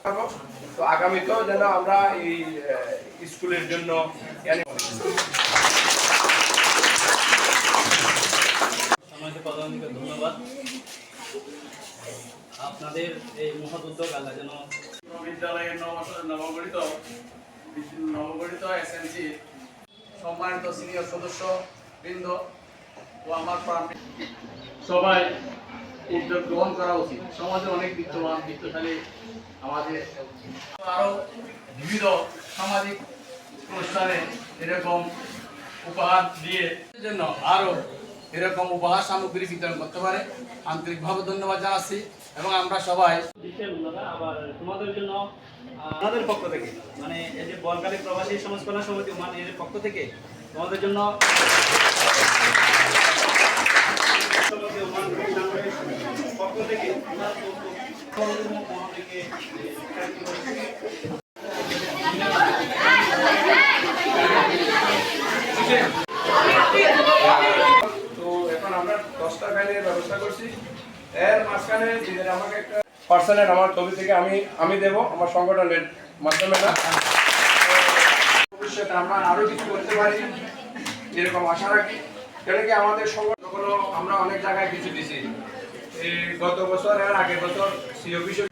তো আগামীতেও যেন আমরা এই স্কুলের জন্য ধন্যবাদ আপনাদের এই মহৎ উদ্যোগ আল্লাহ যেন বিদ্যালয়ের নবগঠিত এসএমসি সম্মানিত সিনিয়র সদস্য বৃন্দ ও আমার সবাই উদ্যোগ গ্রহণ করা উচিত। সমাজে অনেক বিত্তশালী আমাদের আরও বিবিধ সামাজিক অনুষ্ঠানে এরকম উপহার দিয়ে জন্য আরও এরকম উপহার সামগ্রী বিতরণ করতে পারে আন্তরিকভাবে ধন্যবাদ জানাচ্ছি। এবং আমরা সবাই আবার তোমাদের জন্য আমাদের পক্ষ থেকে মানে এই যে বলকালী প্রবাসী সমাজ কল্যাণ সমিতি মানে এর পক্ষ থেকে তোমাদের জন্য পক্ষ থেকে তো এখন আমরা 10টা ভ্যানের ব্যবস্থা করছি। এর মাঝখানে যেটা আমাকে একটা পার্সোনাল আমার তরফ থেকে আমি দেব আমার সংগঠনের মাধ্যমে না ভবিষ্যতে আমরা আরো কিছু করতে পারি এরকম আশা রাখি। কেন কি আমাদের সংগঠন আমরা অনেক জায়গায় কিছু দিছি। এই গত বছর এর আগের বছর সি অফিসে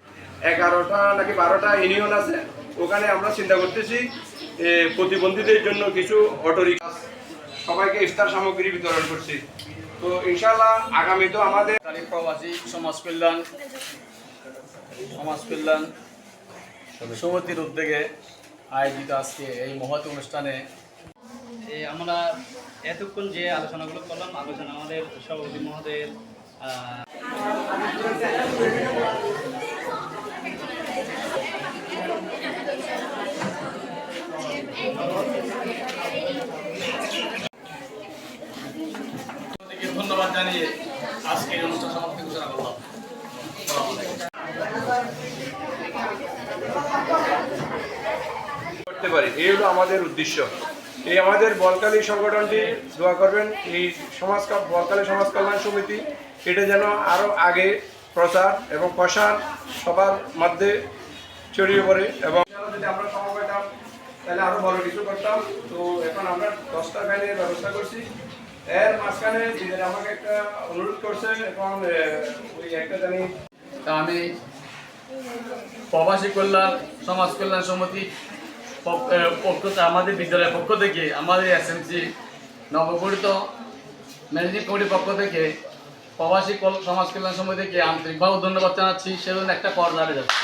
11টা নাকি 12টা ইউনিয়ন আছে, ওখানে আমরা চিন্তা করতেছি প্রতিবন্ধীদের জন্য কিছু অটোরিক্সা সবাইকে ইফতার সামগ্রী বিতরণ করছি। তো ইনশাআল্লাহ আগামী তো আমাদের প্রবাসী সমাজ কল্যাণ সমিতির উদ্যোগে আয়োজিত আজকে এই মহৎ অনুষ্ঠানে আমরা এতক্ষণ যে আলোচনাগুলো করলাম আলোচনা আমাদের সভাপতি মহোদয়ের ধন্যবাদ জানিয়ে আজকে এই অনুষ্ঠান সমাপ্তি ঘোষণা করলাম। করতে পারি এই হলো আমাদের উদ্দেশ্য। এই আমাদের বলকালী সংগঠনটি দোয়া করবেন এই বলকালী সমাজ কল্যাণ সমিতি এটা যেন আরো আগে প্রচার এবং প্রসার সবার মধ্যে ছড়িয়ে পড়ে এবং যদি আমরা সময় পেতাম তাহলে আরো বড় কিছু করতাম। তো এখন আমরা 10টা ভ্যানের ব্যবস্থা করছি। এর মাঝখানে যেটা আমাকে একটা অনুরোধ করছে এবং ওই একটা জানি আমি প্রবাসী সমাজ কল্যাণ সমিতি আমাদের বিদ্যালয়ের পক্ষ থেকে আমাদের এসএমসি নবগঠিত ম্যানেজিং কমিটির পক্ষ থেকে প্রবাসী সমাজ কল্যাণ সমিতিকে আন্তরিকভাবে ধন্যবাদ জানাচ্ছি। সেজন্য একটা কর দাঁড়িয়ে যাচ্ছে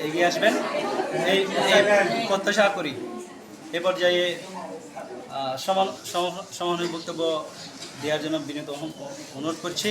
এগিয়ে আসবেন এই প্রত্যাশা করি। এ পর্যায়ে সমান বক্তব্য দেওয়ার জন্য বিনীত অনুরোধ করছি।